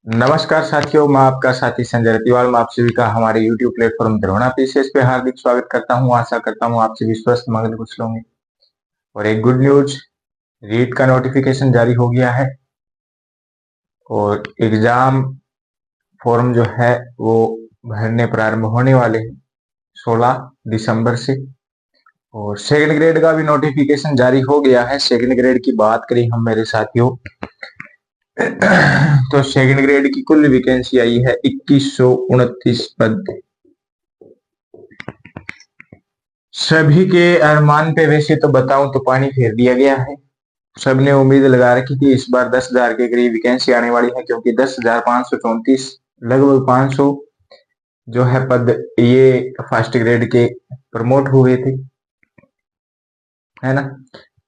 नमस्कार साथियों, मैं आपका साथी संजय रतिवाल। मैं आप सभी का हमारे YouTube प्लेटफॉर्म द्रोणा पीसीएस पे हार्दिक स्वागत करता हूं। आशा करता हूं आप सभी स्वस्थ मंगल कुशल होंगे। और एक गुड न्यूज, रीट का नोटिफिकेशन जारी हो गया है और एग्जाम फॉर्म जो है वो भरने प्रारंभ होने वाले हैं 16 दिसंबर से। और सेकंड ग्रेड का भी नोटिफिकेशन जारी हो गया है। सेकंड ग्रेड की बात करें हम मेरे साथियों तो सेकंड ग्रेड की कुल वैकेंसी आई है 2129 पद। सभी के अरमान पे वैसे तो बताऊं तो पानी फेर दिया गया है। सबने उम्मीद लगा रखी थी इस बार 10,000 के करीब वैकेंसी आने वाली है, क्योंकि 10,534 लगभग 500 जो है पद ये फर्स्ट ग्रेड के प्रमोट हुए थे, है ना।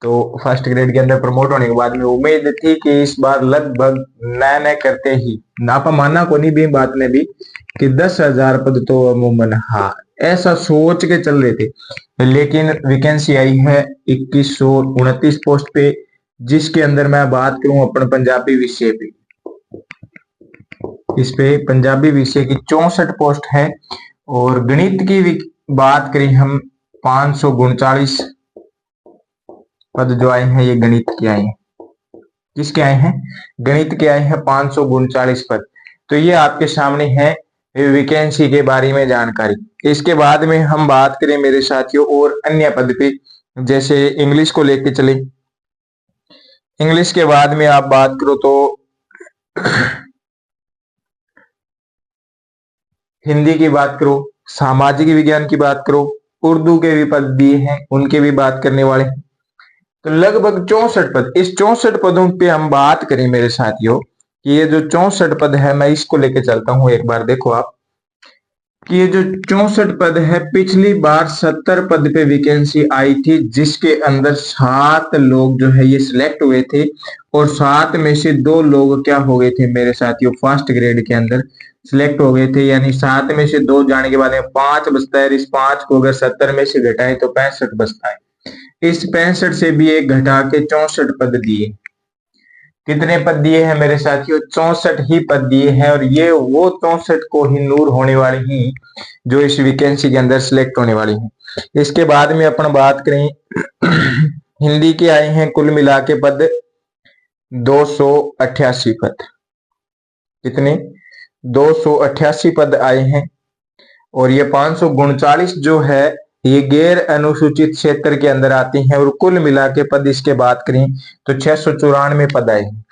तो फर्स्ट ग्रेड के अंदर प्रमोट होने के बाद में उम्मीद थी कि इस बार लगभग नए नए करते ही नापा माना को नहीं भी बात ने भी कि 10,000 पद तो अमूमन हाँ ऐसा सोच के चल रहे थे। लेकिन वैकेंसी आई है 2129 पोस्ट पे, जिसके अंदर मैं बात करूं अपन पंजाबी विषय पे। इस पे पंजाबी विषय की 64 पोस्ट है। और गणित की बात करें हम 539 पद जो आए हैं ये गणित के आए हैं। किसके आए हैं? गणित के आए हैं 539 पद। तो ये आपके सामने है वैकेंसी के बारे में जानकारी। इसके बाद में हम बात करें मेरे साथियों और अन्य पद पे, जैसे इंग्लिश को लेके चले। इंग्लिश के बाद में आप बात करो तो हिंदी की बात करो, सामाजिक विज्ञान की बात करो, उर्दू के भी पद दिए हैं उनके भी बात करने वाले हैं। तो लगभग 64 पद। इस 64 पदों पे हम बात करें मेरे साथियों कि ये जो 64 पद है मैं इसको लेके चलता हूं। एक बार देखो आप कि ये जो 64 पद है, पिछली बार 70 पद पे वैकेंसी आई थी, जिसके अंदर 7 लोग जो है ये सिलेक्ट हुए थे। और 7 में से 2 लोग क्या हो गए थे मेरे साथियों, फर्स्ट ग्रेड के अंदर सिलेक्ट हो गए थे। यानी 7 में से 2 जाने के बाद में 5 बचता है। इस 5 को अगर 70 में से घटाए तो 65 बचता है। इस 65 से भी एक घटा के 64 पद दिए। कितने पद दिए हैं मेरे साथियों? 64 ही पद दिए हैं। और ये वो 64 को ही नूर होने वाली ही जो इस वैकेंसी के अंदर सिलेक्ट होने वाली है। इसके बाद में अपन बात करें हिंदी के आए हैं कुल मिला के पद 288 पद। कितने? 288 पद आए हैं। और ये 539 जो है ये गैर अनुसूचित क्षेत्र के अंदर आती हैं। और कुल मिला के पद इसके बात करें तो 694 पद आए हैं।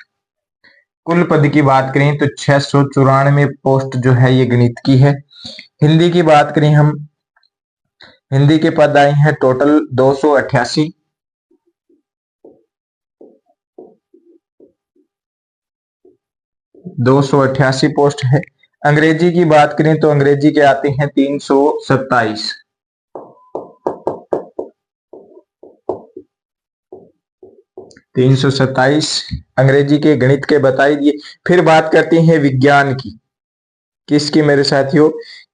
कुल पद की बात करें तो 694 पोस्ट जो है ये गणित की है। हिंदी की बात करें हम, हिंदी के पद आए हैं टोटल 288। पोस्ट है। अंग्रेजी की बात करें तो अंग्रेजी के आते हैं 327। अंग्रेजी के गणित के बताई दिए। फिर बात करते हैं विज्ञान की। किसकी मेरे साथियों?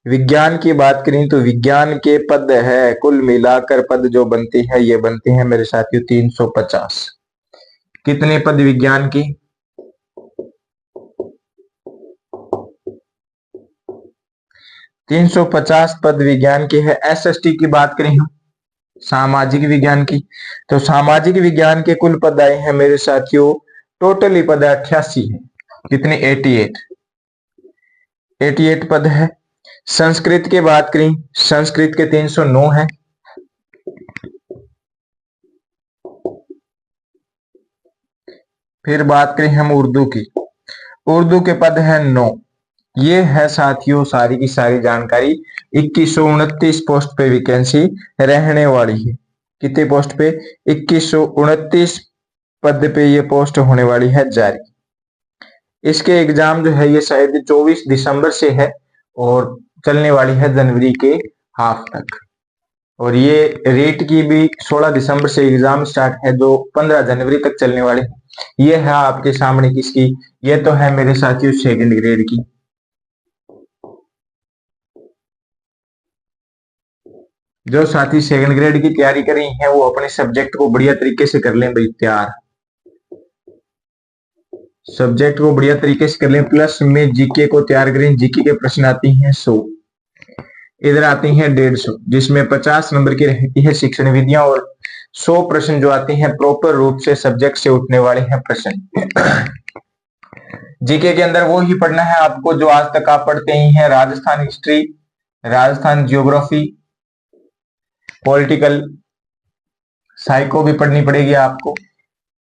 विज्ञान की बात करें तो विज्ञान के पद है कुल मिलाकर पद जो बनते हैं ये बनते हैं मेरे साथियों 350। कितने पद विज्ञान की? 350 पद विज्ञान के है। एसएसटी की बात करें हम, सामाजिक विज्ञान की, तो सामाजिक विज्ञान के कुल पद आए हैं मेरे साथियों टोटली पद 88 है। कितने? 88 पद है। संस्कृत की बात करें, संस्कृत के 309 है। फिर बात करें हम उर्दू की, उर्दू के पद है 9। ये है साथियों सारी की सारी जानकारी। 2129 पोस्ट पे वैकेंसी रहने वाली है। कितने पोस्ट पे? 2129 पद पे ये पोस्ट होने वाली है जारी। इसके एग्जाम जो है ये शायद 24 दिसंबर से है और चलने वाली है जनवरी के हाफ तक। और ये रेट की भी 16 दिसंबर से एग्जाम स्टार्ट है जो 15 जनवरी तक चलने वाले हैं। ये है आपके सामने किसकी? ये तो है मेरे साथियों सेकंड ग्रेड की। जो साथी सेकंड ग्रेड की तैयारी कर रही हैं वो अपने सब्जेक्ट को बढ़िया तरीके से कर लें भाई तैयार। सब्जेक्ट को बढ़िया तरीके से कर लें, प्लस में जीके को तैयार करें। जीके के प्रश्न आती हैं 100, इधर आती हैं 150, जिसमें 50 नंबर की रहती है शिक्षण विधियां, और 100 प्रश्न जो आते हैं प्रॉपर रूप से सब्जेक्ट से उठने वाले हैं प्रश्न। जीके के अंदर वो ही पढ़ना है आपको जो आज तक आप पढ़ते ही हैं, Rajasthan history, Rajasthan geography, political psycho भी पढ़नी पड़ेगी आपको,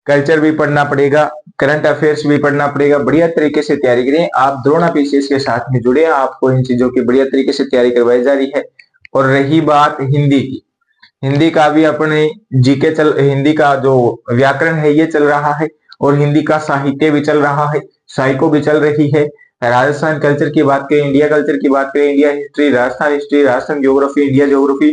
कल्चर भी पढ़ना पड़ेगा, करंट अफेयर्स भी पढ़ना पड़ेगा। बढ़िया तरीके से तैयारी करें। आप द्रोणा पीसीएस के साथ में जुड़े, आपको इन चीजों की बढ़िया तरीके से तैयारी करवाई जा रही है। और रही बात हिंदी की, हिंदी का भी अपने जीके हिंदी का जो व्याकरण है ये चल रहा है, और हिंदी का साहित्य भी चल रहा है, साइको भी चल रही है। राजस्थान कल्चर की बात करें, इंडिया कल्चर की बात करें, India history, Rajasthan geography, India geography,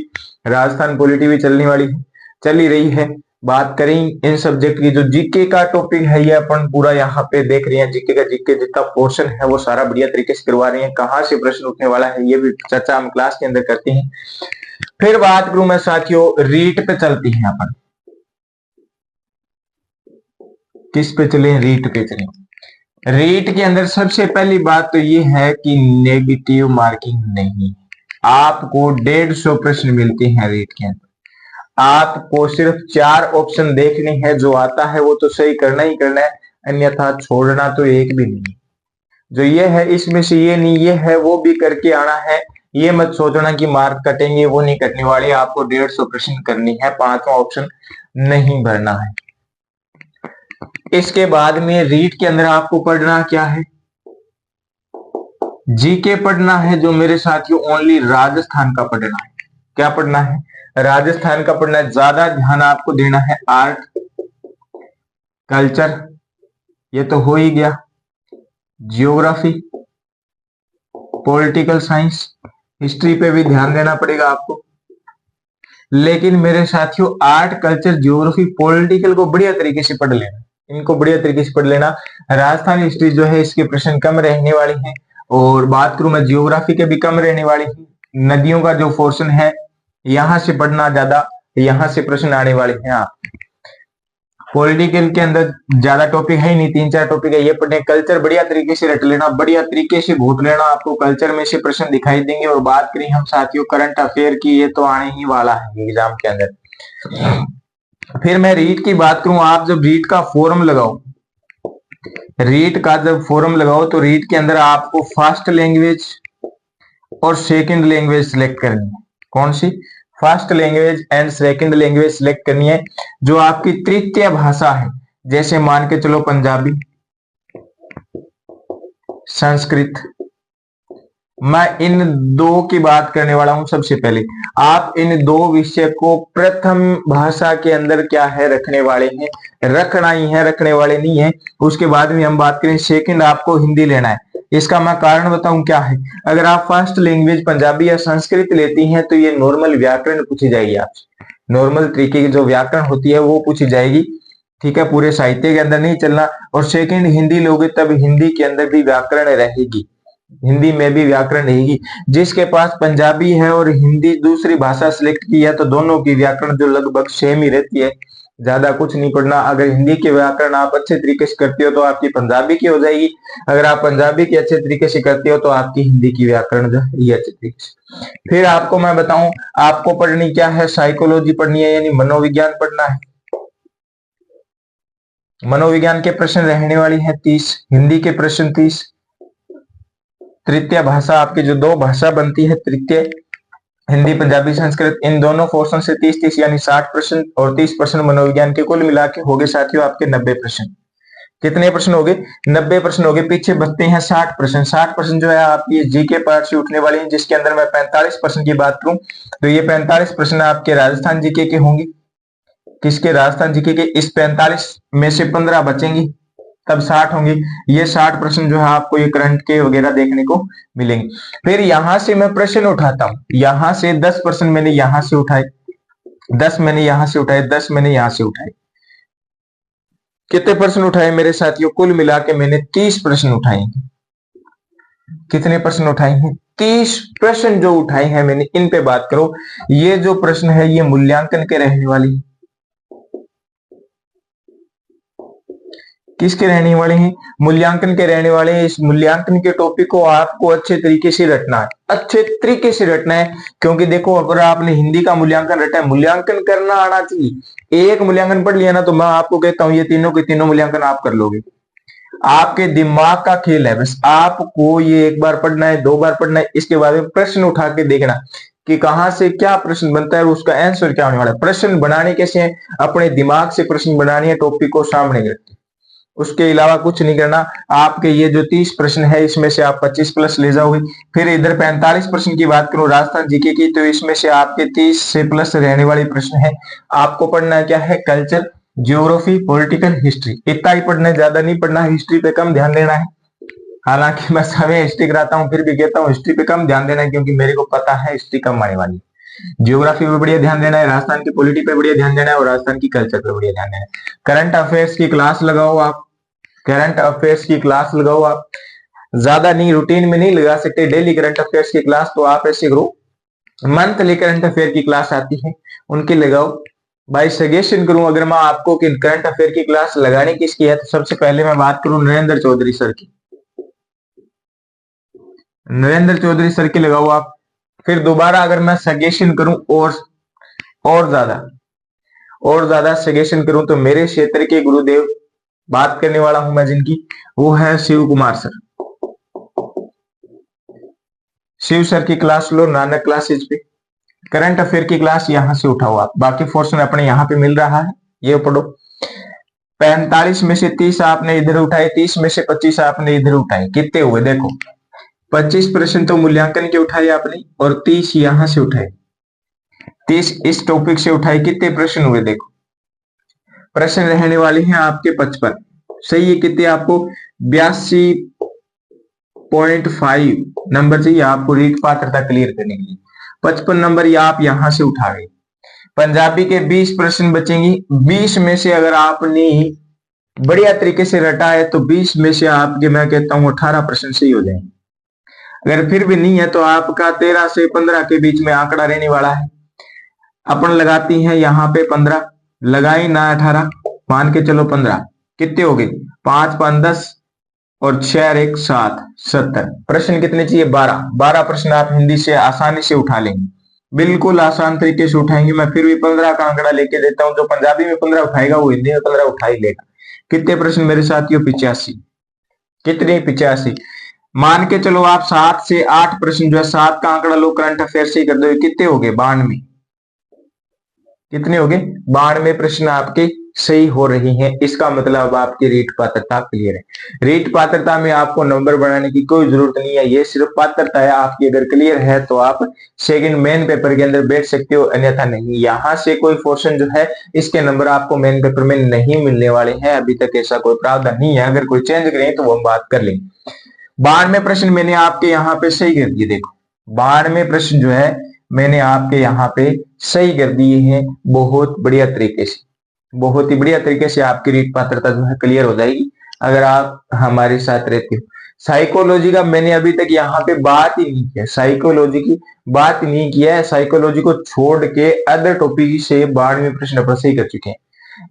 Rajasthan polity भी चलने वाली है, चल ही रही है। बात करें इन सब्जेक्ट की, जो जीके का टॉपिक है ये अपन पूरा यहाँ पे देख रहे हैं। जीके जितना पोर्शन है वो सारा बढ़िया तरीके से करवा रहे हैं। कहाँ से प्रश्न उठने वाला है ये भी चर्चा हम क्लास के अंदर करते हैं। फिर बात करूं मैं साथियों, रीट पे चलती हैं अपन। किस पे चले? रीट पे चले। रीट के अंदर सबसे पहली बात तो ये है कि नेगेटिव मार्किंग नहीं। आपको 150 प्रश्न मिलते हैं रीट के अंदर। आपको सिर्फ 4 ऑप्शन देखने हैं, जो आता है वो तो सही करना ही करना है, अन्यथा छोड़ना तो एक भी नहीं। जो ये है इसमें से ये नहीं, ये है वो भी करके आना है। ये मत सोचना कि मार्क कटेंगे, वो नहीं कटने वाले। आपको 150 प्रश्न करनी है, 5वां ऑप्शन नहीं भरना है। इसके बाद में रीट के अंदर आपको पढ़ना क्या है? जीके पढ़ना है, जो मेरे साथियों ओनली राजस्थान का पढ़ना है। क्या पढ़ना है? राजस्थान का पढ़ना है। ज्यादा ध्यान आपको देना है आर्ट, कल्चर, ये तो हो ही गया, जियोग्राफी, पॉलिटिकल साइंस, हिस्ट्री पे भी ध्यान देना पड़ेगा आपको। लेकिन मेरे साथियों आर्ट, कल्चर, जियोग्राफी, पॉलिटिकल को बढ़िया तरीके से पढ़ लेना, इनको बढ़िया तरीके से पढ़ लेना। राजस्थान हिस्ट्री जो है इसके प्रश्न कम रहने वाले हैं, और बात करूं मैं जियोग्राफी के भी कम रहने वाले हैं। नदियों का जो पोर्शन है यहां से पढ़ना ज्यादा, यहां से प्रश्न आने वाले हैं। आप पॉलिटिकल के अंदर ज्यादा टॉपिक है ही नहीं, 3-4 टॉपिक है, ये पढ़ने। कल्चर बढ़िया तरीके से रट लेना, बढ़िया तरीके से घोट लेना, आपको कल्चर में से प्रश्न दिखाई देंगे। और बात करें हम साथियों करंट अफेयर की, ये तो आने ही वाला है एग्जाम के अंदर। फिर मैं रीट की बात करूं, आप जब रीट का फॉर्म लगाओ, रीट का जब फॉर्म लगाओ तो रीट के अंदर आपको फर्स्ट लैंग्वेज और सेकंड लैंग्वेज सिलेक्ट करनी है। कौन सी? First language and second language select करनी है, जो आपकी तृतीय भाषा है। जैसे मान के चलो पंजाबी, संस्कृत। मैं इन 2 की बात करने वाला हूं सबसे पहले। आप इन 2 विषय को प्रथम भाषा के अंदर क्या है रखने वाले हैं, रखना ही है, रखने वाले नहीं है। उसके बाद में हम बात करें सेकंड, आपको हिंदी लेना है। इसका मैं कारण बताऊं क्या है। अगर आप फर्स्ट लैंग्वेज पंजाबी या संस्कृत लेती हैं तो ये नॉर्मल व्याकरण पूछी जाएगी आपसे, नॉर्मल तरीके की जो व्याकरण होती है वो पूछी जाएगी, ठीक है, पूरे साहित्य के अंदर नहीं चलना। और सेकंड हिंदी लोगे तब हिंदी के अंदर भी व्याकरण रहेगी, हिंदी में भी व्याकरण रहेगी। जिसके पास पंजाबी है और हिंदी दूसरी भाषा सिलेक्ट की है तो दोनों की व्याकरण जो लगभग सेम ही रहती है, ज्यादा कुछ नहीं पढ़ना। अगर हिंदी के व्याकरण आप अच्छे तरीके से करते हो तो आपकी पंजाबी की हो जाएगी, अगर आप पंजाबी की अच्छे तरीके से करते हो तो आपकी हिंदी की व्याकरण जो है ये अच्छे तरीके से। फिर आपको मैं बताऊं, आपको पढ़नी क्या है? साइकोलॉजी पढ़नी है, यानी मनोविज्ञान पढ़ना है। मनोविज्ञान के प्रश्न रहने वाली है 30, हिंदी के प्रश्न 30। तृतीय भाषा आपकी जो 2 भाषा बनती है, तृतीय हिंदी, पंजाबी, संस्कृत, इन दोनों पोर्शन से 30-30 यानी 60 प्रश्न, और 30 प्रश्न मनोविज्ञान के, कुल मिला के हो गए साथियों आपके 90 प्रश्न। कितने प्रश्न हो गए? 90 प्रश्न हो गए। पीछे बचते हैं 60 प्रश्न। 60 प्रश्न जो है आपकी जीके पार्ट से उठने वाले हैं, जिसके अंदर मैं 45 प्रश्न की बात करूं तो ये 45 प्रश्न आपके राजस्थान जीके के होंगे। किसके? राजस्थान जीके के। इस 45 में से 15 बचेंगे, तब 60 होंगे। ये 60 प्रश्न जो है आपको ये करंट के वगैरह देखने को मिलेंगे। फिर यहां से मैं प्रश्न उठाता हूं, यहां से 10 प्रश्न मैंने यहां से उठाए, 10 मैंने यहां से उठाए, 10 मैंने यहां से उठाए। कितने प्रश्न उठाए मेरे साथियों? कुल मिला के मैंने 30 प्रश्न उठाए। कितने प्रश्न उठाए हैं? 30 प्रश्न जो उठाए हैं मैंने, इन पे बात करो। ये जो प्रश्न है ये मूल्यांकन के रहने वाली है। किसके रहने वाले हैं? मूल्यांकन के रहने वाले हैं। इस मूल्यांकन के टॉपिक को आपको अच्छे तरीके से रटना है, अच्छे तरीके से रटना है। क्योंकि देखो, अगर आपने हिंदी का मूल्यांकन रटा है, मूल्यांकन करना आना चाहिए। एक मूल्यांकन पढ़ लिया ना, तो मैं आपको कहता हूं ये तीनों के तीनों मूल्यांकन आप कर लोगे। आपके दिमाग का खेल है, बस आपको ये एक बार पढ़ना है, दो बार पढ़ना है, इसके बाद में प्रश्न उठा के देखना कि कहां से क्या प्रश्न बनता है और उसका आंसर क्या होने वाला है। प्रश्न बनाने कैसे हैं? अपने दिमाग से प्रश्न बनानी है, टॉपिक को सामने करके, उसके अलावा कुछ नहीं करना। आपके ये जो 30 प्रश्न है, इसमें से आप 25 प्लस ले जाओगे। फिर इधर 45 प्रश्न की बात करूं राजस्थान जीके की, तो इसमें से आपके 30 से प्लस रहने वाले प्रश्न है। आपको पढ़ना क्या है? Culture, geography, political, history. इतना ही पढ़ना है, ज्यादा नहीं पढ़ना है। हिस्ट्री पे कम ध्यान देना है। हालांकि मैं समय हिस्ट्री कराता हूं, फिर भी कहता हूं हिस्ट्री पे कम ध्यान देना है, क्योंकि मेरे को पता है हिस्ट्री कम आने वाली है। ज्योग्राफी पे बढ़िया ध्यान देना है, राजस्थान की पॉलिटी पे बढ़िया ध्यान देना है, और राजस्थान की कल्चर पे बढ़िया ध्यान देना है। करंट अफेयर्स की क्लास लगाओ आप, करंट अफेयर्स की क्लास लगाओ आप। ज्यादा नहीं, रूटीन में नहीं लगा सकते डेली करंट अफेयर्स की क्लास, तो आप ऐसे करो, मंथली करंट अफेयर की क्लास आती है उनकी लगाओ। भाई सजेशन करूं अगर मैं आपको कि करंट अफेयर की क्लास लगाने किसकी है, तो सबसे पहले मैं बात करूं नरेंद्र चौधरी सर की। नरेंद्र चौधरी सर की लगाओ आप। फिर दोबारा अगर मैं सजेशन करूं और ज्यादा और ज्यादा सजेशन करूं, तो मेरे क्षेत्र के गुरुदेव बात करने वाला हूं मैं जिनकी, वो है शिव कुमार सर। शिव सर की क्लास लो नानक क्लासेज पे। करंट अफेयर की क्लास यहां से उठाओ आप, बाकी पोर्शन अपने यहां पे मिल रहा है, ये पढ़ो। 45 में से 30 आपने इधर उठाए, 30 में से 25 आपने इधर उठाए, कितने हुए देखो? 25 प्रश्न तो मूल्यांकन के उठाए आपने, और 30 यहां से उठाए, 30 इस टॉपिक से उठाए। कितने प्रश्न हुए देखो? प्रश्न रहने वाले हैं आपके 55। सही है, कितने आपको? 82.5 नंबर चाहिए आपको रीट पात्रता क्लियर करने के लिए। 55 नंबर ये आप यहां से उठा गए। पंजाबी के 20 प्रश्न बचेंगे। 20 में से अगर आपने बढ़िया तरीके से रटा है, तो 20 में से आपके मैं कहता हूं 18 प्रश्न सही हो जाएंगे। अगर फिर भी नहीं है, तो आपका 13 से 15 के बीच में आंकड़ा रहने वाला है। अपन लगाती हैं यहाँ पे 15, लगाई ना 18, मान के चलो 15। कितने हो गए? 5 5 10 और 6 और 1 7, 70 प्रश्न कितने चाहिए? 12। 12 प्रश्न आप हिंदी से आसानी से उठा लेंगे, बिल्कुल आसान तरीके से उठाएंगे। मैं फिर भी 15 का आंकड़ा लेके देता हूं, जो पंजाबी में 15 उठाएगा वो हिंदी में 15 उठा ही लेगा। कितने प्रश्न मेरे साथियों? 85। कितने? 85। मान के चलो आप 7 से 8 प्रश्न जो है, 7 का आंकड़ा लो करंट अफेयर से ही कर दो। कितने हो गए? 92। कितने हो गए? 92 प्रश्न आपके सही हो रही हैं। इसका मतलब आपकी रीट पात्रता क्लियर है। रीट पात्रता में आपको नंबर बढ़ाने की कोई जरूरत नहीं है, ये सिर्फ पात्रता है आपकी। अगर क्लियर है तो आप सेकंड मेन पेपर के अंदर बैठ सकते हो, अन्यथा नहीं। यहां से कोई पोर्शन जो है, इसके नंबर आपको मेन पेपर में नहीं मिलने वाले हैं। अभी तक ऐसा कोई प्रावधान नहीं है, अगर कोई चेंज करें तो वो हम बात कर लेंगे। 92 प्रश्न मैंने आपके यहाँ पे सही कर दिए। देखो 92 प्रश्न जो है मैंने आपके यहाँ पे सही कर दिए हैं, बहुत बढ़िया तरीके से। बहुत ही बढ़िया तरीके से आपकी रीट पात्रता जो है क्लियर हो जाएगी, अगर आप हमारे साथ रहते हो। साइकोलॉजी का मैंने अभी तक यहाँ पे बात ही नहीं किया, साइकोलॉजी की बात नहीं किया है। साइकोलॉजी को छोड़ के अदर टॉपिक से 92 प्रश्न अपन सही कर चुके हैं।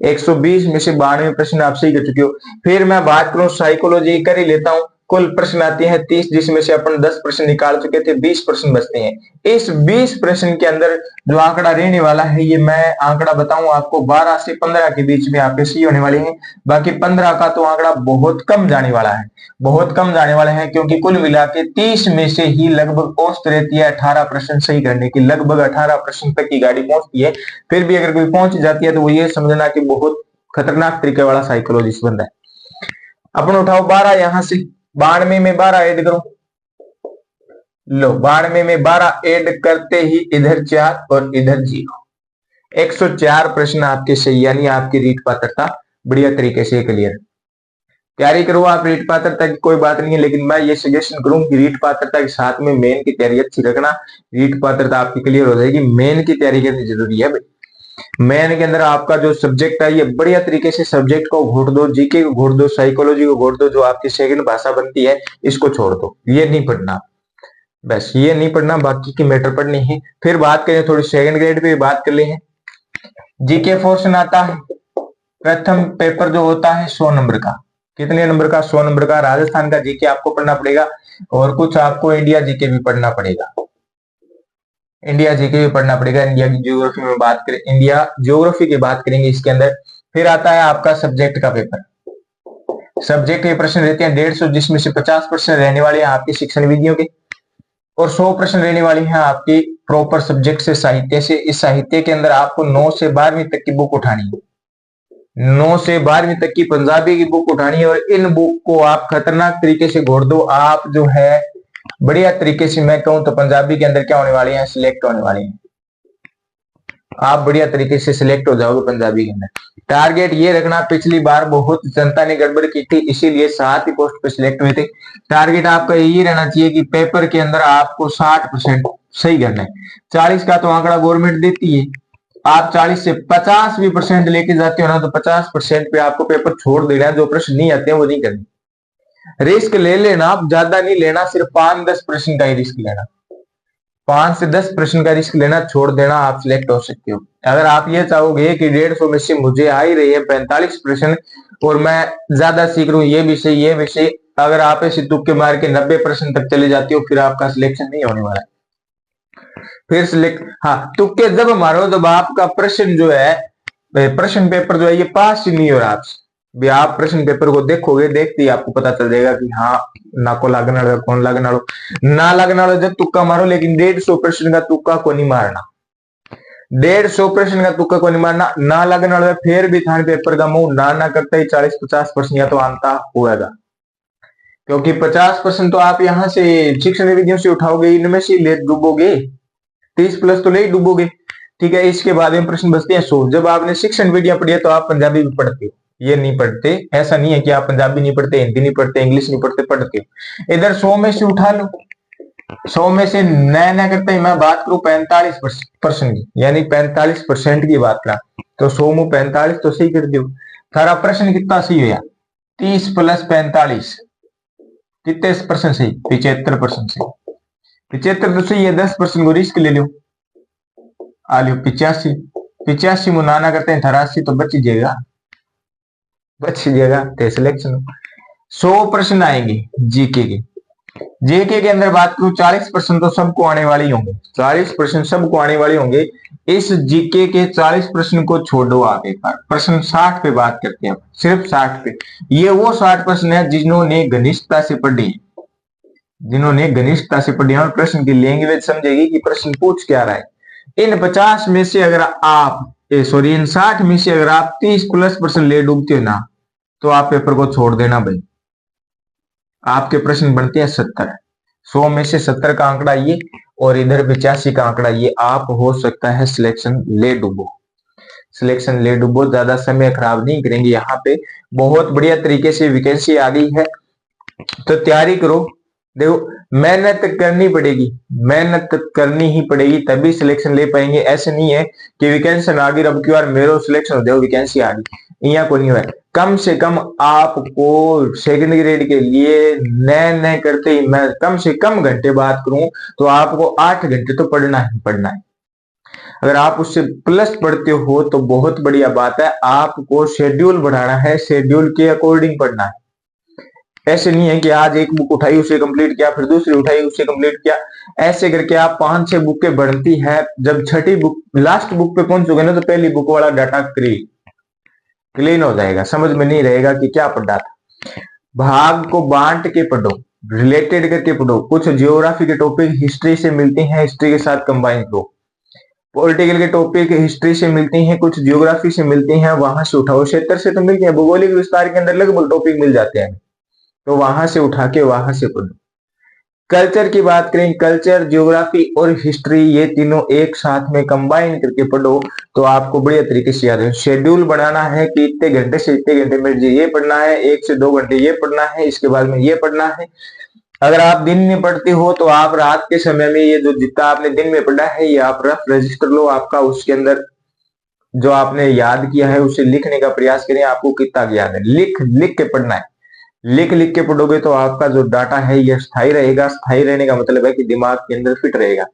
120 में से 92 प्रश्न आप सही कर चुके हो। फिर मैं बात करूं साइकोलॉजी कर ही लेता हूं। कुल प्रश्न आते हैं 30, जिसमें से अपन 10 प्रश्न निकाल चुके थे, 20 प्रश्न बचते हैं। इस 20 प्रश्न के अंदर जो आंकड़ा रहने वाला है, ये मैं आंकड़ा बताऊं आपको, 12 से 15 के बीच में आपके सही होने वाले हैं। बाकी 15 का तो आंकड़ा बहुत कम जाने वाला है, बहुत कम जाने वाले हैं, क्योंकि कुल मिला के 30 में से ही लगभग औसत रहती है 18 प्रश्न सही करने की। लगभग 18 प्रश्न तक की गाड़ी पहुंचती है। फिर भी अगर कोई पहुंच जाती है, तो वो ये समझना कि बहुत खतरनाक तरीके वाला साइकोलॉजिस्ट बंदा है। अपन उठाओ 12 यहां से, 92 में 12 ऐड करो। लो 92 में 12 ऐड करते ही इधर 4 और इधर 0, 104 प्रश्न आपके सही, यानी आपकी रीट पात्रता बढ़िया तरीके से क्लियर। तैयारी करो आप रीट पात्रता की, कोई बात नहीं है, लेकिन मैं ये सजेशन करूं कि रीट पात्रता के साथ में मेन की तैयारी अच्छी रखना। रीट पात्रता आपकी क्लियर हो जाएगी, मेन की तैयारी करनी जरूरी है भाई। मेन के अंदर आपका जो सब्जेक्ट है, ये बढ़िया तरीके से सब्जेक्ट को घोट दो, जीके को घोट दो, साइकोलॉजी को घोट दो, जो आपकी सेकंड भाषा बनती है इसको छोड़ दो। ये नहीं पढ़ना, बस ये नहीं पढ़ना, बाकी की मैटर पढ़नी है। फिर बात करें थोड़ी सेकंड ग्रेड पे बात कर ले हैं। जीके पोर्शन आता है, प्रथम पेपर जो होता है 100 नंबर का, कितने नंबर का? 100 नंबर का। राजस्थान का जीके आपको पढ़ना पड़ेगा और कुछ आपको इंडिया जीके भी पढ़ना पड़ेगा। इंडिया जीके भी पढ़ना पड़ेगा। इंडिया की ज्योग्राफी में बात करें, इंडिया ज्योग्राफी की बात करेंगे इसके अंदर। फिर आता है आपका सब्जेक्ट का पेपर। सब्जेक्ट के प्रश्न रहते हैं 150, जिसमें से 50% रहने वाले हैं आपके शिक्षण विधियों के और 100 प्रश्न रहने वाली हैं आपकी प्रॉपर सब्जेक्ट से, साहित्य से। इस साहित्य के अंदर आपको 9 से 12वीं तक की बुक उठानी है। 9 से 12वीं तक की पंजाबी की बुक उठानी है और इन बुक को आप खतरनाक तरीके से घोड़ दो। आप जो है बढ़िया तरीके से, मैं कहूं तो पंजाबी के अंदर क्या होने वाली है? सिलेक्ट होने वाली है। आप बढ़िया तरीके से सिलेक्ट हो जाओगे पंजाबी के अंदर। टारगेट ये रखना, पिछली बार बहुत जनता ने गड़बड़ की थी, इसीलिए 7 ही पोस्ट पे सिलेक्ट हुए थे। टारगेट आपका यही रहना चाहिए कि पेपर के अंदर आपको 60% सही करना है। 40 का तो आंकड़ा गवर्नमेंट देती है, आप 40 से 50 भी परसेंट लेके जाते हो ना, तो 50% पे आपको पेपर छोड़ देना है। जो प्रश्न नहीं आते हैं वो नहीं करने। रिस्क ले लेना, आप ज्यादा नहीं लेना, सिर्फ 5-10 प्रश्न का ही रिस्क लेना। 5 से 10 प्रश्न का रिस्क लेना, छोड़ देना, आप सिलेक्ट हो सकते हो। अगर आप ये चाहोगे कि 150 में से मुझे आ ही रही है 45 प्रश्न और मैं ज्यादा सीख रहा हूं ये विषय, अगर आप ऐसे तुक्के मार के 90 प्रश्न तक चले जाते हो, फिर आपका सिलेक्शन नहीं होने वाला है। फिर सिलेक्ट, हाँ, तुक्के जब मारो जब आपका प्रश्न जो है, प्रश्न पेपर जो है ये पास ही नहीं हो रहा आपसे। भी आप प्रश्न पेपर को देखोगे, देखते ही आपको पता चल जाएगा कि हाँ ना को लगना लो, कौन लगना लो, ना लगना लो। जब तुक्का मारो, लेकिन 150 प्रश्न का तुक्का को नहीं मारना। 150 प्रश्न का तुक्का को नहीं मारना, ना लगना लो। फिर भी थाने पेपर का मुंह ना करता ही 40-50 प्रश्न या तो आंता होगा, क्योंकि 50% तो आप यहाँ से शिक्षण विधियों से उठाओगे, इनमें से ले डूबोगे। 30+ तो ले ही डूबोगे। ठीक है, इसके बाद में प्रश्न बचते हैं 100। जब आपने शिक्षण विधियां पढ़ी है तो आप पंजाबी भी पढ़ते हो, ये नहीं पढ़ते ऐसा नहीं है कि आप पंजाबी नहीं पढ़ते, हिंदी नहीं पढ़ते, इंग्लिश नहीं पढ़ते, पढ़ते हो। इधर 100 में से उठा लो, 100 में से नया नया करते ही मैं बात करूं 45% की, यानी 45% की बात करा तो 100 में 45 तो सही कर दो। थारा प्रश्न कितना सही हुआ? 30 + 45 कितने परसेंट सही? 75% सही। 75 तो सही है, 10% को रिस्क ले लो, आ लो 85। 85 में नाना करते हैं 83 तो बच जाएगा, तो सिलेक्शन। 100 प्रश्न आएंगे जीके के। जीके के अंदर बात करूं 40% तो सबको आने वाले ही होंगे, 40% सबको आने वाले होंगे। इस जीके के 40 प्रश्न को छोड़ो, आप एक बार प्रश्न 60 पे बात करते हैं, सिर्फ 60 पे। ये वो 60 प्रश्न है जिन्होंने घनिष्ठता से पढ़ी, जिन्होंने घनिष्ठता से पढ़ी और प्रश्न की लैंग्वेज समझेगी कि प्रश्न पूछ क्या रहा है। इन 50 में से अगर आप सॉरी इन 60 में से अगर आप 30+ ले डूबते हो ना, तो आप पेपर को छोड़ देना भाई। आपके प्रश्न बनते हैं 70, 100 में से 70 का आंकड़ा ये और इधर 85 का आंकड़ा ये, आप हो सकता है सिलेक्शन ले डूबो। सिलेक्शन ले डूबो, ज्यादा समय खराब नहीं करेंगे। यहाँ पे बहुत बढ़िया तरीके से वैकेंसी आ गई है, तो तैयारी करो। देखो मेहनत करनी पड़ेगी, मेहनत करनी ही पड़ेगी, तभी सिलेक्शन ले पाएंगे। ऐसे नहीं है कि वैकेंसी आ गई अब की बार मेरो सिलेक्शन हो जाओ, वैकेंसी आ गई, यहाँ को नहीं हुआ। कम से कम आपको सेकंड ग्रेड के लिए नए नए करते ही, मैं कम से कम घंटे बात करूं तो आपको 8 घंटे तो पढ़ना ही पढ़ना है। अगर आप उससे प्लस पढ़ते हो तो बहुत बढ़िया बात है। आपको शेड्यूल बढ़ाना है, शेड्यूल के अकॉर्डिंग पढ़ना है। ऐसे नहीं है कि आज एक बुक उठाई उसे कंप्लीट किया, फिर दूसरी उठाई उसे कंप्लीट किया। ऐसे करके आप 5-6 बुकें बढ़ती है, जब छठी बुक लास्ट बुक पे पहुंचोगे ना, तो पहली बुक वाला डाटा क्लीन हो जाएगा, समझ में नहीं रहेगा कि क्या पढ़ा था। भाग को बांट के पढ़ो, रिलेटेड करके पढ़ो। कुछ जियोग्राफी के टॉपिक हिस्ट्री से मिलते हैं, हिस्ट्री के साथ कंबाइन करो। पॉलिटिकल के टॉपिक हिस्ट्री से मिलते हैं, कुछ जियोग्राफी से मिलते हैं, वहां से उठाओ। क्षेत्र से तो मिलते हैं, भौगोलिक विस्तार के अंदर लगभग टॉपिक मिल जाते हैं, तो वहां से उठा के वहां से पढ़ो। कल्चर की बात करें, कल्चर, ज्योग्राफी और हिस्ट्री ये तीनों एक साथ में कंबाइन करके पढ़ो, तो आपको बढ़िया तरीके से याद है। शेड्यूल बनाना है कि इतने घंटे से इतने घंटे में ये पढ़ना है, 1 से 2 घंटे ये पढ़ना है, इसके बाद में ये पढ़ना है। अगर आप दिन में पढ़ते हो तो आप रात के समय में ये जो जितना आपने दिन में पढ़ा है ये आप रफ रजिस्टर लो आपका, उसके अंदर जो आपने याद किया है उसे लिखने का प्रयास करें। आपको कितना याद है, लिख लिख के पढ़ना है। लिख लिख के पढ़ोगे तो आपका जो डाटा है ये स्थायी रहेगा। स्थायी रहने का मतलब है कि दिमाग के अंदर फिट रहेगा।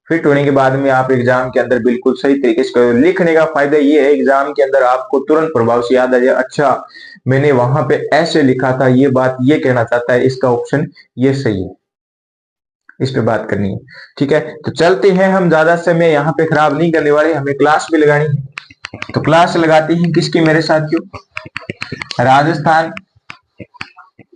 फिट होने के बाद में आप एग्जाम के अंदर बिल्कुल सही तरीके से करो। लिखने का फायदा ये है एग्जाम के अंदर आपको तुरंत प्रभाव से याद आ जाए, अच्छा मैंने वहां पे ऐसे लिखा था, ये बात ये कहना चाहता है, इसका ऑप्शन ये सही है, इस पे बात करनी है। ठीक है, तो चलते हैं, हम ज्यादा समय यहाँ पे खराब नहीं करने वाले, हमें क्लास भी लगानी है। तो क्लास लगाते हैं किसकी मेरे साथियों, राजस्थान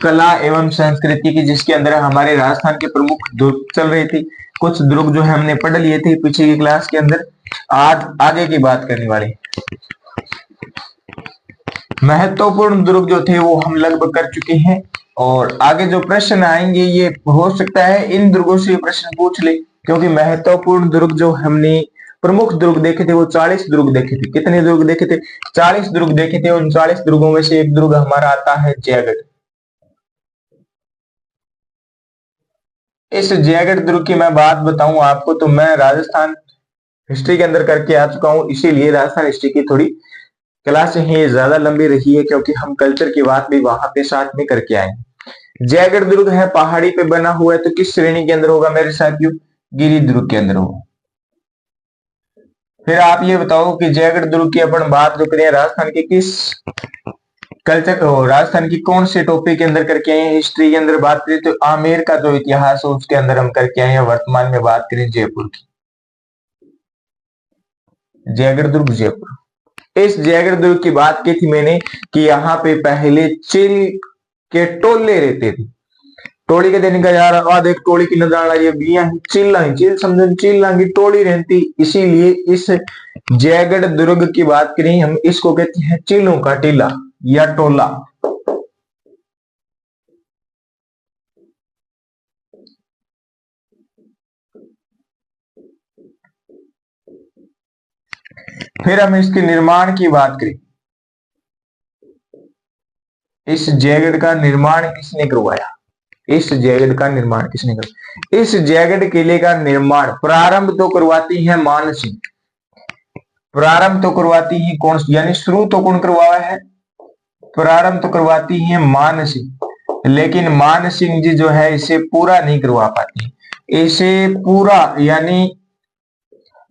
कला एवं संस्कृति की, जिसके अंदर हमारे राजस्थान के प्रमुख दुर्ग चल रही थी। कुछ दुर्ग जो है हमने पढ़ लिए थे पीछे की क्लास के अंदर, आज आगे की बात करने वाले। महत्वपूर्ण दुर्ग जो थे वो हम लगभग कर चुके हैं, और आगे जो प्रश्न आएंगे ये हो सकता है इन दुर्गों से प्रश्न पूछ ले, क्योंकि महत्वपूर्ण दुर्ग जो हमने प्रमुख दुर्ग देखे थे वो 40 दुर्ग देखे थे। कितने दुर्ग देखे थे? 40 दुर्ग देखे थे। उन 40 दुर्गों में से एक दुर्ग हमारा आता है जयगढ़। इस जयगढ़ दुर्ग की मैं बात बताऊं आपको, तो मैं राजस्थान हिस्ट्री के अंदर करके आ चुका हूं, इसीलिए राजस्थान हिस्ट्री की थोड़ी क्लास है ज्यादा लंबी रही है, क्योंकि हम कल्चर की बात भी वहां पे साथ में करके आए। जयगढ़ दुर्ग है पहाड़ी पे बना हुआ है, तो किस श्रेणी के अंदर होगा मेरे साथियों? गिरि दुर्ग के अंदर होगा। फिर आप ये बताओ कि जयगढ़ दुर्ग की अपन बात जो करें राजस्थान के किस कल्चर, राजस्थान की कौन से टॉपिक के अंदर करके आए हैं? हिस्ट्री के अंदर बात करें तो आमेर का जो इतिहास है उसके अंदर हम करके आए हैं। वर्तमान में बात करें जयपुर की, जयगढ़ दुर्ग जयपुर। इस जयगढ़ दुर्ग की बात की थी मैंने कि यहाँ पे पहले चील के टोले रहते थे। टोली के देने का यार आज एक टोली की नजर आ रही है, बिया चील समझो, चिल्ला की टोली रहती, इसीलिए इस जयगढ़ दुर्ग की बात करें हम, इसको कहते हैं चीलों का टीला या टोला। फिर हम इसके निर्माण की बात करें, इस जयगढ़ का निर्माण किसने करवाया? इस जयगढ़ का निर्माण किसने करवाया? इस जयगढ़ किले का निर्माण प्रारंभ तो करवाती है मान सिंह। प्रारंभ तो करवाती है कौन, यानी शुरू तो कौन करवाया है? प्रारंभ तो करवाती है मान सिंह, लेकिन मान सिंह जी जो है इसे पूरा नहीं करवा पाती। इसे पूरा यानी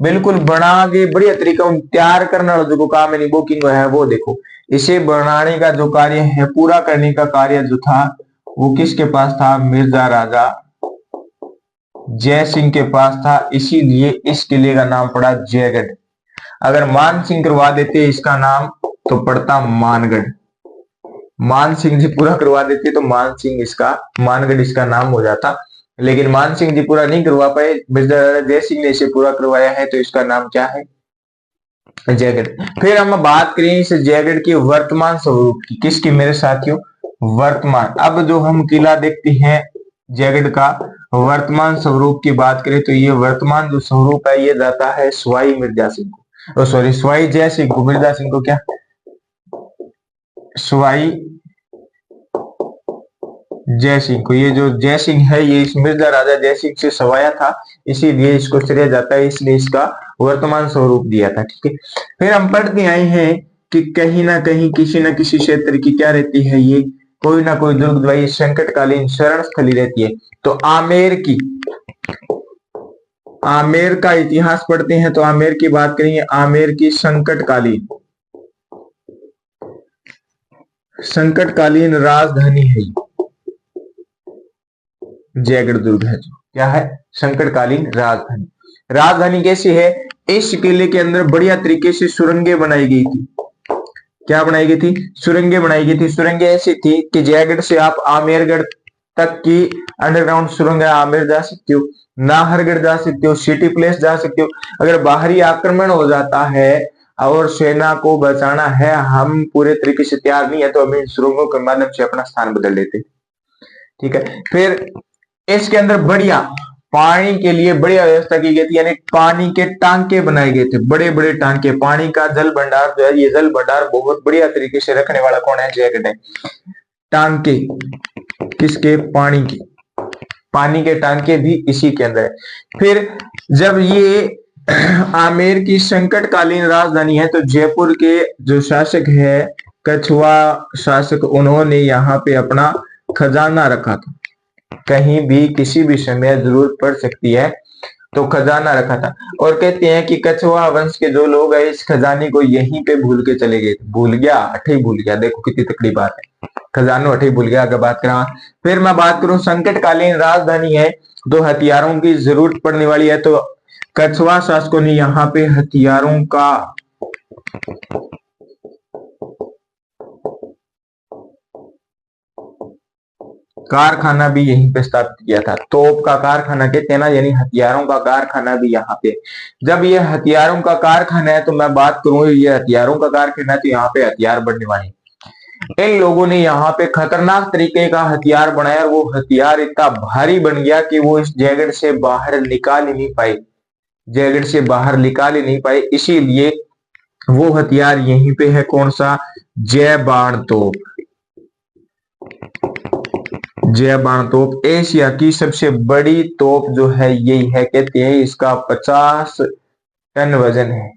बिल्कुल बना के बढ़िया तरीका तैयार करने वाला जो काम है बुकिंग है वो देखो, इसे बनाने का जो कार्य है, पूरा करने का कार्य जो था वो किसके पास था? मिर्जा राजा जय सिंह के पास था, इसीलिए इस किले का नाम पड़ा जयगढ़। अगर मान सिंह करवा देते इसका नाम तो पड़ता मानगढ़। मान सिंह जी पूरा करवा देते तो मान सिंह इसका, मानगढ़ इसका नाम हो जाता, लेकिन मान सिंह जी पूरा नहीं करवा पाए, मिर्जा राजा जय सिंह ने इसे पूरा करवाया है, तो इसका नाम क्या है? जयगढ़। फिर हम बात करें इस जयगढ़ के वर्तमान स्वरूप की, किसकी मेरे साथियों? वर्तमान। अब जो हम किला देखते हैं जयगढ़ का वर्तमान स्वरूप की बात करें तो ये वर्तमान जो स्वरूप है ये जाता है सवाई मिर्जा सिंह को, सॉरी सवाई जय सिंह को। मिर्जा सिंह को क्या? सवाई जय सिंह को। ये जो जय सिंह है ये इस मिर्जा राजा जय सिंह से सवाया था, इसीलिए इसको श्रेय जाता है, इसलिए इसका वर्तमान स्वरूप दिया था। ठीक है, फिर हम पढ़ते आए हैं कि कहीं ना कहीं किसी न किसी क्षेत्र की क्या रहती है, ये कोई ना कोई दुर्गदवाई संकटकालीन शरण स्थली रहती है। तो आमेर की, आमेर का इतिहास पढ़ते हैं तो आमेर की बात करेंगे, आमेर की संकटकालीन राजधानी है जयगढ़ दुर्ग है, जो क्या है? संकटकालीन राजधानी। राजधानी कैसी है? इस किले के अंदर बढ़िया तरीके से सुरंगें बनाई गई थी। क्या बनाई गई थी? सुरंगें बनाई गई थी। सुरंगें ऐसी थी कि जयगढ़ से आप आमेरगढ़ तक की अंडरग्राउंड सुरंग आमेर जा सकते हो, नाहरगढ़ जा सकते हो, सिटी प्लेस जा सकते हो। अगर बाहरी आक्रमण हो जाता है और सेना को बचाना है, हम पूरे तरीके से तैयार नहीं है, तो हम इन सुरंगों के माध्यम से अपना स्थान बदल लेते। ठीक है, फिर इसके अंदर बढ़िया पानी के लिए बढ़िया व्यवस्था की गई थी, यानी पानी के टांके बनाए गए थे, बड़े बड़े टांके। पानी का जल भंडार जो है, ये जल भंडार बहुत बढ़िया तरीके से रखने वाला कौन है? जयगढ़ है। टांके किसके? पानी के। पानी के टांके भी इसी के अंदर है। फिर जब ये आमेर की संकटकालीन राजधानी है तो जयपुर के जो शासक है कछुआ शासक, उन्होंने यहाँ पे अपना खजाना रखा था। कहीं भी किसी भी समय जरूरत पड़ सकती है, तो खजाना रखा था। और कहते हैं कि कछवा वंश के जो लोग हैं इस खजाने को यहीं पे भूल के चले गए। भूल गया, अठे ही भूल गया, देखो कितनी तकड़ी बात है, खजानो अठे ही भूल गया। अगर बात करा, फिर मैं बात करूं संकटकालीन राजधानी है तो हथियारों की जरूरत पड़ने वाली है, तो कछवा शासकों ने यहाँ पे हथियारों का कारखाना भी यहीं पे स्थापित किया था। तोप का कारखाना कहते हैं ना, यानी हथियारों का कारखाना भी यहाँ पे। जब ये हथियारों का कारखाना है तो मैं बात करूं, ये हथियारों का कारखाना है तो यहाँ पे हथियार बनने वाले। इन लोगों ने यहाँ पे खतरनाक तरीके का हथियार बनाया और वो हथियार इतना भारी बन गया कि वो इस जैकेट से बाहर निकाल ही नहीं पाए, जैकेट से बाहर निकाल ही नहीं पाए। इसीलिए वो हथियार यहीं पे है, कौन सा, जय बाण तोप। जय बाण तोप एशिया की सबसे बड़ी तोप जो है यही है, कहते हैं इसका 50 टन वजन है।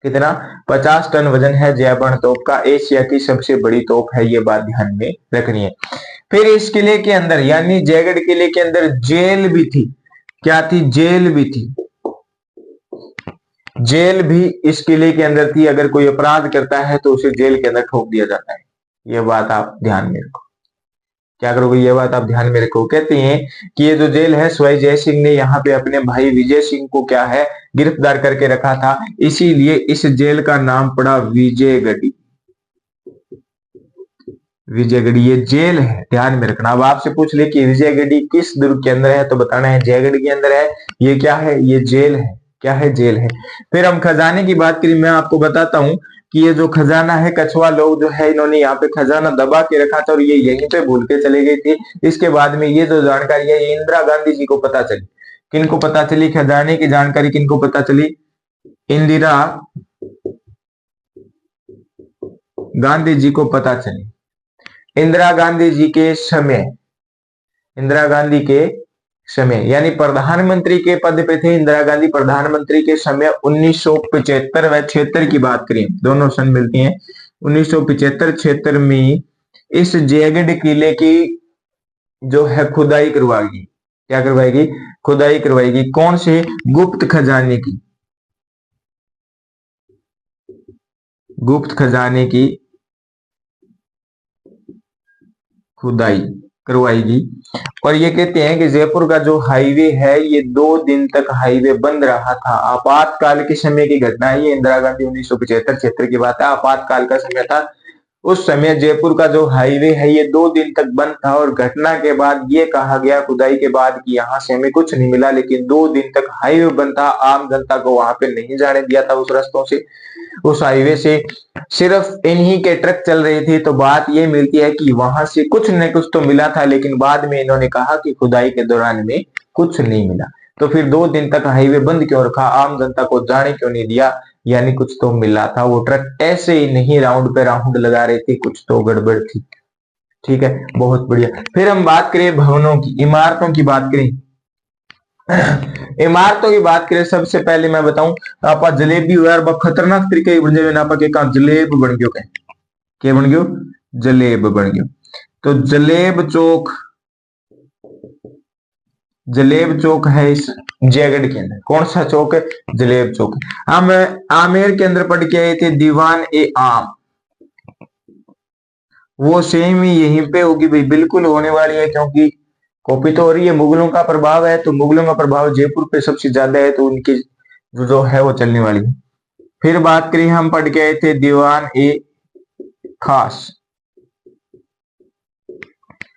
कितना, 50 टन वजन है जय बाण तोप का। एशिया की सबसे बड़ी तोप है, ये बात ध्यान में रखनी है। फिर इस किले के अंदर यानी जयगढ़ किले के अंदर जेल भी थी। क्या थी, जेल भी थी। जेल भी इस किले के अंदर थी। अगर कोई अपराध करता है तो उसे जेल के अंदर ठोक दिया जाता है। ये बात आप ध्यान में रखो। क्या करोगे, ये बात आप ध्यान में रखो। कहते हैं कि ये जो जेल है सवाई जय सिंह ने यहाँ पे अपने भाई विजय सिंह को क्या है, गिरफ्तार करके रखा था, इसीलिए इस जेल का नाम पड़ा विजयगढ़ी। विजयगढ़ी ये जेल है, ध्यान में रखना। अब आपसे पूछ ले कि विजयगढ़ी किस दुर्ग के अंदर है, तो बताना है जयगढ़ के अंदर है। ये क्या है, ये जेल है। क्या है, जेल है। फिर हम खजाने की बात करें, मैं आपको बताता हूं कि ये जो खजाना है, कछवा लोग जो है इन्होंने यहाँ पे खजाना दबा के रखा था और ये यहीं पे भूल के चले गए थे। इसके बाद में ये जो जानकारी है ये इंदिरा गांधी जी को पता चली। किनको पता चली, खजाने की जानकारी किनको पता चली, इंदिरा गांधी जी को पता चली। इंदिरा गांधी जी के समय, इंदिरा गांधी के समय यानी प्रधानमंत्री के पद पे थे इंदिरा गांधी। प्रधानमंत्री के समय 1975 व 76 की बात करें, दोनों सन मिलती हैं। 1975-76 में इस जयगढ़ किले की जो है खुदाई करवाएगी। क्या करवाएगी, खुदाई करवाएगी। कौन से, गुप्त खजाने की, गुप्त खजाने की खुदाई करवाएगी। और ये कहते हैं कि जयपुर का जो हाईवे है ये 2 दिन तक हाईवे बंद रहा था। आपातकाल के समय की घटना है ये, इंदिरा गांधी 1975-76 की बात है, आपातकाल का समय था। उस समय जयपुर का जो हाईवे है ये 2 दिन तक बंद था और घटना के बाद ये कहा गया खुदाई के बाद कि यहाँ से हमें कुछ नहीं मिला, लेकिन 2 दिन तक हाईवे बंद था। आम जनता को वहां पे नहीं जाने दिया था उस रास्तों से, उस हाईवे से सिर्फ इन्हीं के ट्रक चल रहे थे। तो बात ये मिलती है कि वहां से कुछ न कुछ तो मिला था, लेकिन बाद में इन्होंने कहा कि खुदाई के दौरान में कुछ नहीं मिला। तो फिर 2 दिन तक हाईवे बंद क्यों रखा, आम जनता को जाने क्यों नहीं दिया, यानी कुछ तो मिला था। वो ट्रक ऐसे ही नहीं राउंड पे राउंड लगा रहे थे, कुछ तो गड़बड़ थी। ठीक है, बहुत बढ़िया। फिर हम बात करें भवनों की, इमारतों की बात करें। इमारतों की बात करें, सबसे पहले मैं बताऊं आप जलेबी हुआ खतरनाक तरीके बन जाए आप जलेब बन गयो, क्या बन गयो, जलेब बन गयो। तो जलेब चौक, जलेब चौक है इस जयगढ़ के अंदर। कौन सा चौक है, जलेब चौक। हम आमेर के अंदर पढ़ के आए थे दीवान ए आम, वो सेम ही यहीं पे होगी भाई, बिल्कुल होने वाली है, क्योंकि कॉपी तो हो रही है। मुगलों का प्रभाव है तो मुगलों का प्रभाव जयपुर पे सबसे ज्यादा है, तो उनकी जो है वो चलने वाली है। फिर बात करें, हम पढ़ के आए थे दीवान ए खास,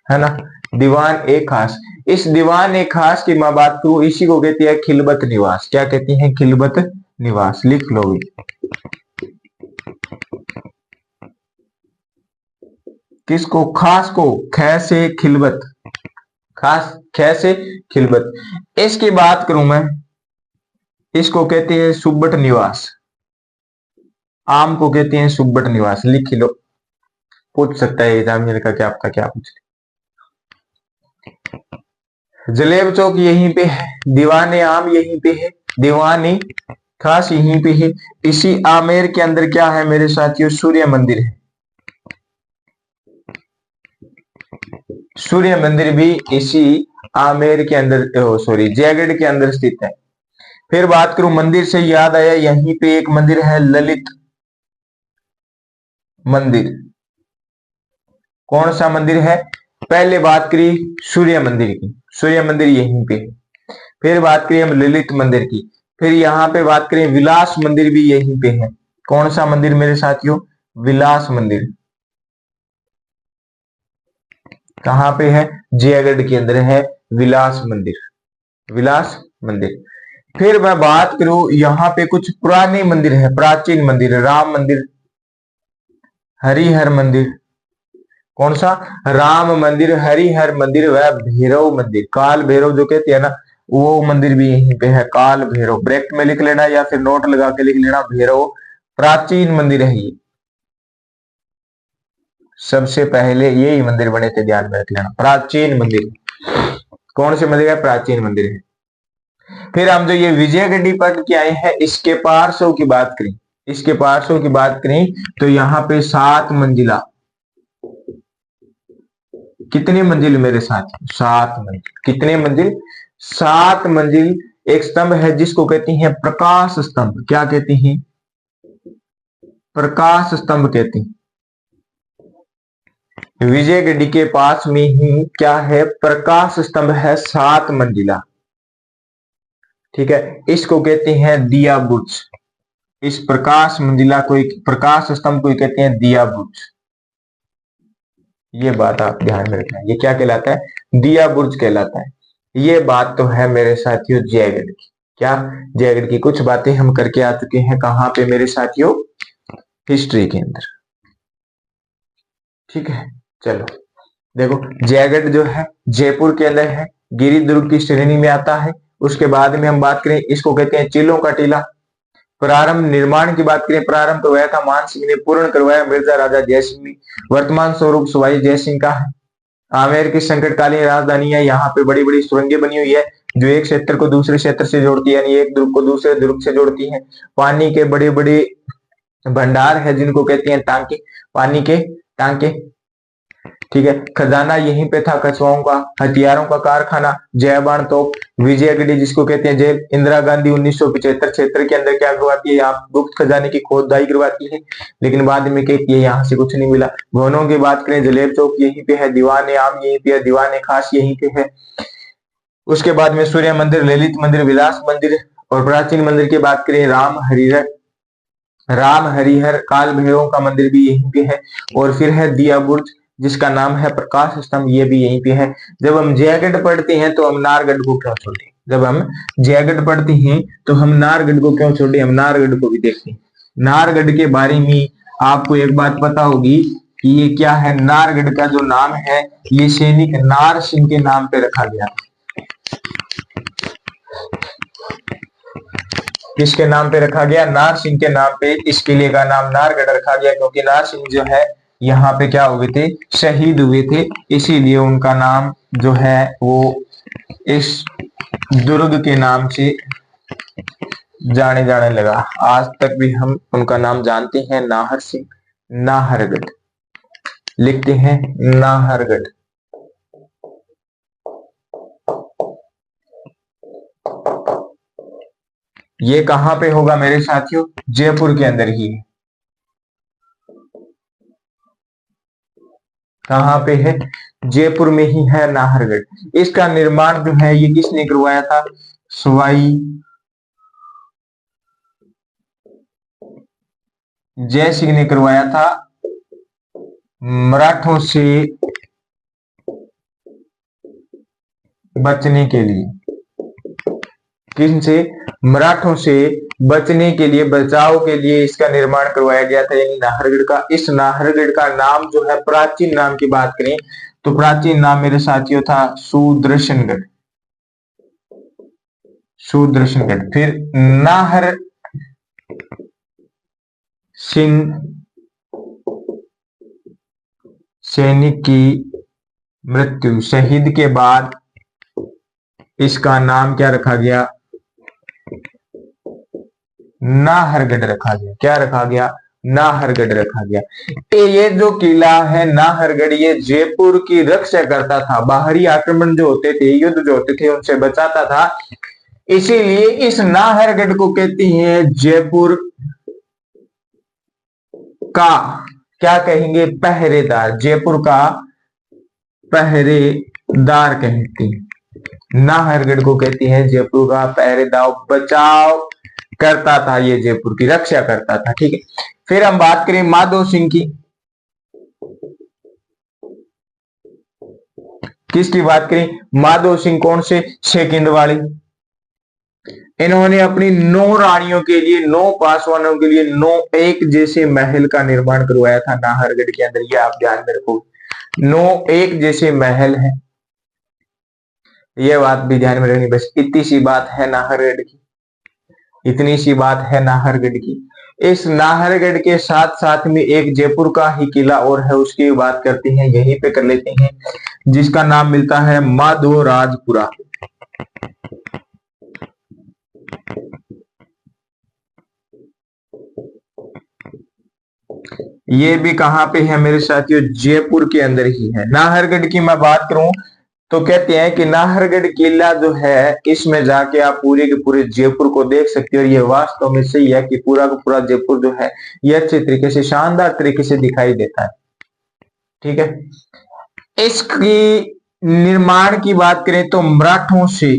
है ना, दीवान ए खास। इस दीवान ए खास की मैं बात करूं, इसी को कहती है खिलबत निवास। क्या कहती है, खिलबत निवास, लिख लो भी। किसको, खास को, ख से खिलबत, खास ख से खिलबत। इसकी बात करूं मैं, इसको कहते हैं सुब्बट निवास। आम को कहते हैं सुब्बट निवास, लिख लो, पूछ सकता है एग्जामिनर का, क्या आपका क्या पूछ। जलेब चौक यहीं पे है, दीवाने आम यहीं पे है, दीवाने खास यहीं पे है। इसी आमेर के अंदर क्या है मेरे साथियों, सूर्य मंदिर है। सूर्य मंदिर भी इसी आमेर के अंदर, सॉरी जयगढ़ के अंदर स्थित है। फिर बात करूं मंदिर से याद आया, यहीं पे एक मंदिर है ललित मंदिर। कौन सा मंदिर है? पहले बात करी सूर्य मंदिर की, सूर्य मंदिर यहीं पे है। फिर बात करें हम ललित मंदिर की, फिर यहाँ पे बात करें विलास मंदिर भी यहीं पे है। कौन सा मंदिर मेरे साथियों? विलास मंदिर। कहां पे है? जयगढ़ के अंदर है विलास मंदिर, विलास मंदिर। फिर मैं बात करूं यहाँ पे कुछ पुराने मंदिर है, प्राचीन मंदिर, राम मंदिर, हरिहर मंदिर। कौन सा? राम मंदिर, हरिहर मंदिर व भैरव मंदिर, काल भैरव जो कहते हैं ना, वो मंदिर भी यहीं पे है। काल भैरव ब्रैकेट में लिख लेना या फिर नोट लगा के लिख लेना, भैरव प्राचीन मंदिर है ये। सबसे पहले यही मंदिर बने थे, ध्यान में रख लेना, प्राचीन मंदिर। कौन से मंदिर है? प्राचीन मंदिर है। फिर हम जो ये विजयगढ़ी पढ़ के आए हैं, इसके पार्श्व की बात करें, इसके पार्श्व की बात करें तो यहाँ पे 7 मंजिला, कितने मंजिल मेरे साथ? 7 मंजिल। कितने मंजिल? 7 मंजिल। एक स्तंभ है जिसको कहती हैं प्रकाश स्तंभ। क्या कहती हैं? प्रकाश स्तंभ कहती हैं। विजयगढ़ी के पास में ही क्या है? प्रकाश स्तंभ है, 7 मंजिला। ठीक है, इसको कहते हैं दिया बुर्ज। इस प्रकाश मंजिला को, प्रकाश स्तंभ को कहते हैं दिया बुर्ज। ये बात आप ध्यान में रखना, ये क्या कहलाता है? दिया बुर्ज कहलाता है। ये बात तो है मेरे साथियों जयगढ़ की। क्या? जयगढ़ की कुछ बातें हम करके आ चुके हैं। कहां पे मेरे साथियों? हिस्ट्री के अंदर। ठीक है, चलो देखो, जयगढ़ जो है जयपुर के अंदर है, गिरिदुर्ग की श्रेणी में आता है। उसके बाद में हम बात करें, इसको कहते हैं चिलों का टीला। प्रारंभ निर्माण की बात करें, प्रारंभ करवाया था मान सिंह ने, पूर्ण करवाया मिर्जा राजा जयसिंह ने। वर्तमान स्वरूप सवाई जयसिंह का है। आमेर की संकटकालीन राजधानी है। यहाँ पे बड़ी बड़ी सुरंगें बनी हुई है जो एक क्षेत्र को दूसरे क्षेत्र से जोड़ती है, यानी एक दुर्ग को दूसरे दुर्ग से जोड़ती है। पानी के बड़े बड़े भंडार है जिनको कहते हैं टांके, पानी के टांके। ठीक है, खजाना यहीं पे था, कछुआओं का, हथियारों का कारखाना, जयबान तोप, विजयगढ़ी जिसको कहते हैं जेल। इंदिरा गांधी 1975 क्षेत्र के अंदर क्या करवाती है? यहाँ गुप्त खजाने की खोदाई करवाती है, लेकिन बाद में कहती है यहाँ से कुछ नहीं मिला। भवनों की बात करें, जलेब चौक यहीं पे है, दीवान आम यहीं पे है, दीवान खास यहीं पे है। उसके बाद में सूर्य मंदिर, ललित मंदिर, विलास मंदिर। और प्राचीन मंदिर की बात करें, राम हरिहर काल भैरव का मंदिर भी यहीं पे है। और फिर है दिया बुर्ज जिसका नाम है प्रकाश स्तंभ, ये भी यहीं पे है। जब हम जयगढ़ पढ़ते हैं तो हम नाहरगढ़ को क्यों छोड़े? जब हम जयगढ़ पढ़ते हैं तो हम नाहरगढ़ को क्यों छोड़े? हम नाहरगढ़ को भी देखते हैं। नाहरगढ़ के बारे में आपको एक बात पता होगी कि ये क्या है? नाहरगढ़ का जो नाम है ये सैनिक नार सिंह के नाम पे रखा गया। किसके नाम पे रखा गया? नार सिंह के नाम पे इस किले का नाम नाहरगढ़ रखा गया, क्योंकि नार सिंह जो है यहाँ पे क्या हुए थे? शहीद हुए थे, इसीलिए उनका नाम जो है वो इस दुर्ग के नाम से जाने जाने लगा। आज तक भी हम उनका नाम जानते हैं, नाहर सिंह, नाहरगढ़ लिखते हैं, नाहरगढ़। ये कहां पे होगा मेरे साथियों? जयपुर के अंदर ही है। कहां पे है? जयपुर में ही है नाहरगढ़। इसका निर्माण जो है ये किसने करवाया था? सवाई जय सिंह ने करवाया था, मराठों से बचने के लिए। किनसे? मराठों से बचने के लिए, बचाव के लिए इसका निर्माण करवाया गया था, यानी नाहरगढ़ का। इस नाहरगढ़ का नाम जो है, प्राचीन नाम की बात करें तो प्राचीन नाम मेरे साथियों था सुदर्शनगढ़, सुदर्शनगढ़। फिर नाहर सिंह सैनिक की मृत्यु, शहीद के बाद इसका नाम क्या रखा गया? नाहरगढ़ रखा गया। क्या रखा गया? नाहरगढ़ रखा गया। ये जो किला है नाहरगढ़, ये जयपुर की रक्षा करता था। बाहरी आक्रमण जो होते थे, युद्ध जो होते थे, उनसे बचाता था। इसीलिए इस नाहरगढ़ को कहती हैं जयपुर का, क्या कहेंगे, पहरेदार। जयपुर का पहरेदार कहती हैं। नाहरगढ़ को कहती है जयपुर का पहरेदार, बचाव करता था, ये जयपुर की रक्षा करता था। ठीक है, फिर हम बात करें माधो सिंह की। किसकी बात करें? माधो सिंह। कौन से? सेकंदवाली। इन्होंने अपनी 9 रानियों के लिए, 9 पासवानों के लिए 9 एक जैसे महल का निर्माण करवाया था नाहरगढ़ के अंदर। ये आप ध्यान में रखो, 9 एक जैसे महल है, ये बात भी ध्यान में रखनी। बस इतनी सी बात है नाहरगढ़ की, इतनी सी बात है नाहरगढ़ की। इस नाहरगढ़ के साथ साथ में एक जयपुर का ही किला और है, उसकी बात करते हैं, यहीं पे कर लेते हैं, जिसका नाम मिलता है माधोराजपुरा। ये भी कहां पे है मेरे साथियों? जयपुर के अंदर ही है। नाहरगढ़ की मैं बात करूं तो कहते हैं कि नाहरगढ़ किला जो है, इसमें जाके आप पूरे के पूरे जयपुर को देख सकते हो। और ये वास्तव में सही है कि पूरा का पूरा जयपुर जो है, ये अच्छे तरीके से, शानदार तरीके से दिखाई देता है। ठीक है, इसकी निर्माण की बात करें तो मराठों से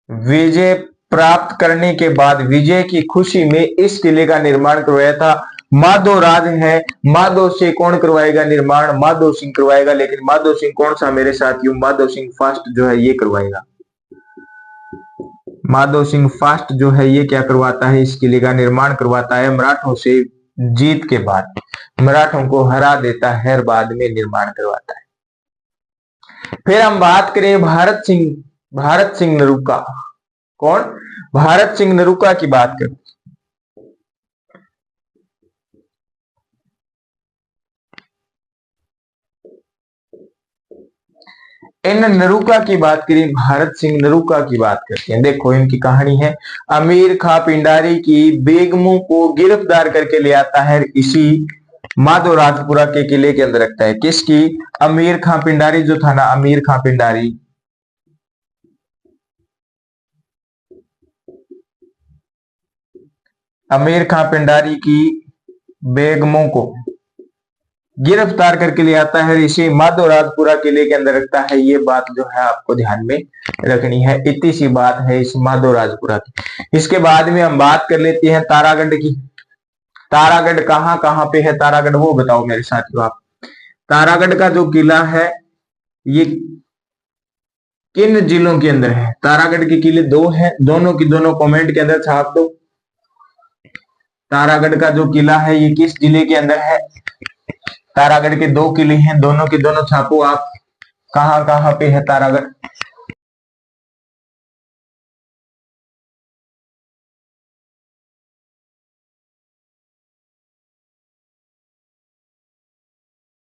विजय प्राप्त करने के बाद, विजय की खुशी में इस किले का निर्माण करवाया था माधोराज है। माधो से कौन करवाएगा निर्माण? माधो सिंह करवाएगा। लेकिन माधो सिंह कौन सा मेरे साथियों? माधो सिंह फर्स्ट जो है ये करवाएगा। माधो सिंह फर्स्ट जो है ये क्या करवाता है? इस किले का निर्माण करवाता है मराठों से जीत के बाद, मराठों को हरा देता है और बाद में निर्माण करवाता है। फिर हम बात करें भारत सिंह नरूका। कौन? भारत सिंह नरूका की बात करें। इन नरूका की बात करें, भारत सिंह नरूका की बात करते हैं। देखो इनकी कहानी है, अमीर खां पिंडारी की बेगमों को गिरफ्तार करके ले आता है, इसी माधोराजपुरा के किले के अंदर रखता है। किसकी? अमीर खां पिंडारी जो था ना, अमीर खां पिंडारी, अमीर खां पिंडारी की बेगमों को गिरफ्तार करके ले आता है, इसे माधोराजपुरा किले के अंदर रखता है। ये बात जो है आपको ध्यान में रखनी है, इतनी सी बात है इस माधोराजपुरा की। इसके बाद में हम बात कर लेते हैं तारागढ़ की। तारागढ़ कहां कहां पे है? तारागढ़ वो बताओ मेरे साथियों आप। तारागढ़ का जो किला है ये किन जिलों के अंदर है? तारागढ़ के किले 2 हैं, दोनों की दोनों कमेंट के अंदर छाप दो। तारागढ़ का जो किला है ये किस जिले के अंदर है? तारागढ़ के 2 किले हैं, दोनों के दोनों छापो आप, कहां कहां पे है तारागढ़।